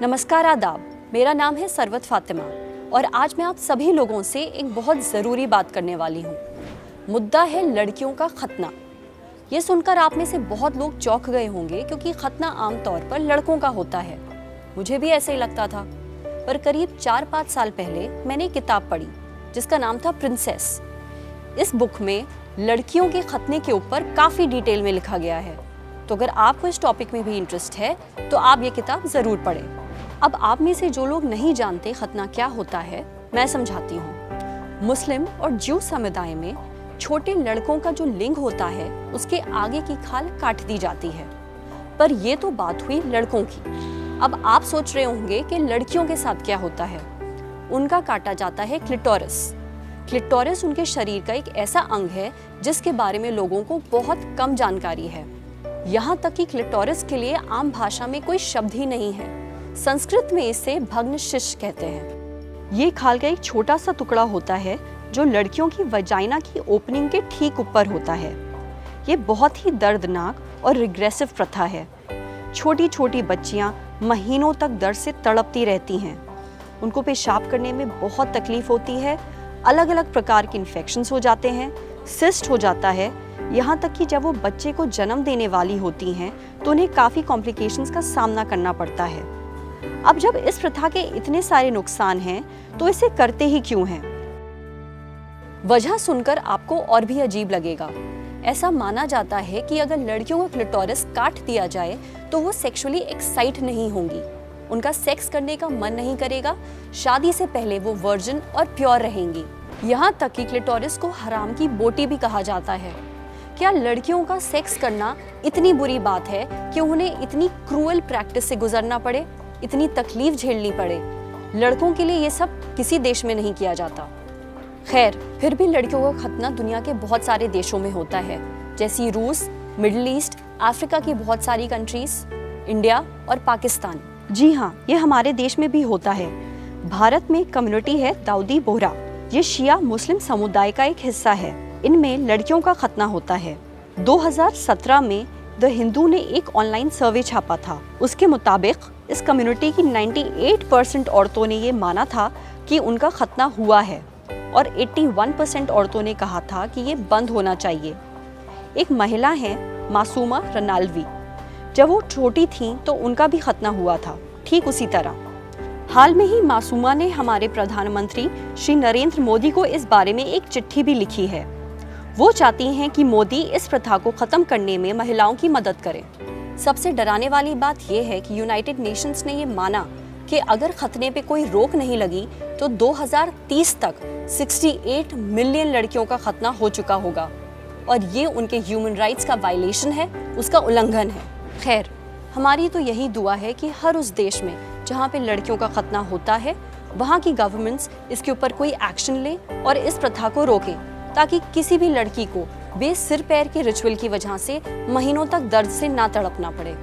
नमस्कार, आदाब। मेरा नाम है सरवत फातिमा और आज मैं आप सभी लोगों से एक बहुत ज़रूरी बात करने वाली हूँ। मुद्दा है लड़कियों का खतना। ये सुनकर आप में से बहुत लोग चौंक गए होंगे क्योंकि खतना आमतौर पर लड़कों का होता है। मुझे भी ऐसे ही लगता था, पर करीब 4-5 साल पहले मैंने एक किताब पढ़ी जिसका नाम था प्रिंसेस। इस बुक में लड़कियों के खतने के ऊपर काफ़ी डिटेल में लिखा गया है। तो अगर आपको इस टॉपिक में भी इंटरेस्ट है तो आप ये किताब ज़रूर पढ़ें। अब आप में से जो लोग नहीं जानते खतना क्या होता है, मैं समझाती हूँ। मुस्लिम और ज्यू समुदाय में छोटे लड़कों का जो लिंग होता है उसके आगे की खाल काट दी जाती है। पर ये तो बात हुई लड़कों की। अब आप सोच रहे होंगे कि लड़कियों के साथ क्या होता है। उनका काटा जाता है क्लिटोरिस। क्लिटोरिस उनके शरीर का एक ऐसा अंग है जिसके बारे में लोगों को बहुत कम जानकारी है। यहाँ तक कि क्लिटोरिस के लिए आम भाषा में कोई शब्द ही नहीं है। संस्कृत में इसे भग्न शिश्न कहते हैं। ये खाल का एक छोटा सा टुकड़ा होता है जो लड़कियों की वजाइना की ओपनिंग के ठीक ऊपर होता है। ये बहुत ही दर्दनाक और रिग्रेसिव प्रथा है। छोटी छोटी बच्चियां महीनों तक दर्द से तड़पती रहती हैं। उनको पेशाब करने में बहुत तकलीफ होती है। अलग अलग प्रकार के इन्फेक्शंस हो जाते हैं, सिस्ट हो जाता है। यहाँ तक कि जब वो बच्चे को जन्म देने वाली होती हैं तो उन्हें काफ़ी कॉम्प्लिकेशंस का सामना करना पड़ता है। अब जब इस प्रथा के इतने सारे नुकसान हैं तो इसे करते ही क्यों हैं? वजह सुनकर आपको और भी अजीब लगेगा। ऐसा माना जाता है कि अगर लड़कियों को क्लिटोरिस काट दिया जाए तो वो सेक्सुअली एक्साइट नहीं होंगी, उनका सेक्स करने का मन नहीं करेगा, शादी से पहले वो वर्जिन और प्योर रहेंगी। यहाँ तक कि क्लिटोरिस को हराम की बोटी भी कहा जाता है। क्या लड़कियों का सेक्स करना इतनी बुरी बात है कि उन्हें इतनी क्रूअल प्रैक्टिस से गुजरना पड़े, इतनी तकलीफ झेलनी पड़े? लड़कों के लिए ये सब किसी देश में नहीं किया जाता। खैर, फिर भी लड़कियों का खतना दुनिया के बहुत सारे देशों में होता है, जैसे रूस, मिडिल ईस्ट, अफ्रीका की बहुत सारी कंट्रीज, इंडिया और पाकिस्तान। जी हाँ, ये हमारे देश में भी होता है। भारत में एक कम्युनिटी है दाऊदी बोहरा। ये शिया मुस्लिम समुदाय का एक हिस्सा है। इनमें लड़कियों का खतना होता है। 2017 में द हिंदू ने एक ऑनलाइन सर्वे छापा था। उसके मुताबिक इस कम्युनिटी की 98% औरतों ने ये माना था कि उनका खतना हुआ है और 81% औरतों ने कहा था कि ये बंद होना चाहिए। एक महिला है मासूमा रनाल्वी। जब वो छोटी थीं तो उनका भी खतना हुआ था, ठीक उसी तरह। हाल में ही मासूमा ने हमारे प्रधानमंत्री श्री नरेंद्र मोदी को इस बारे में एक चिट्ठी भी लिखी है। वो चाहती हैं कि मोदी इस प्रथा को खत्म करने में महिलाओं की मदद करें। सबसे डराने वाली बात यह है कि यूनाइटेड नेशंस ने ये माना कि अगर खतने पे कोई रोक नहीं लगी तो 2030 तक 68 मिलियन लड़कियों का खतना हो चुका होगा और ये उनके ह्यूमन राइट्स का वायलेशन है, उसका उल्लंघन है। खैर, हमारी तो यही दुआ है कि हर उस देश में जहाँ पे लड़कियों का खतना होता है वहाँ की गवर्नमेंट्स इसके ऊपर कोई एक्शन ले और इस प्रथा को रोके, ताकि किसी भी लड़की को बेसिर पैर के रिचुअल की वजह से महीनों तक दर्द से ना तड़पना पड़े।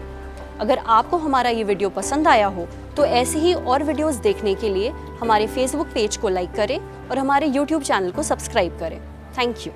अगर आपको हमारा ये वीडियो पसंद आया हो तो ऐसे ही और वीडियोस देखने के लिए हमारे फेसबुक पेज को लाइक करें और हमारे यूट्यूब चैनल को सब्सक्राइब करें। Thank you.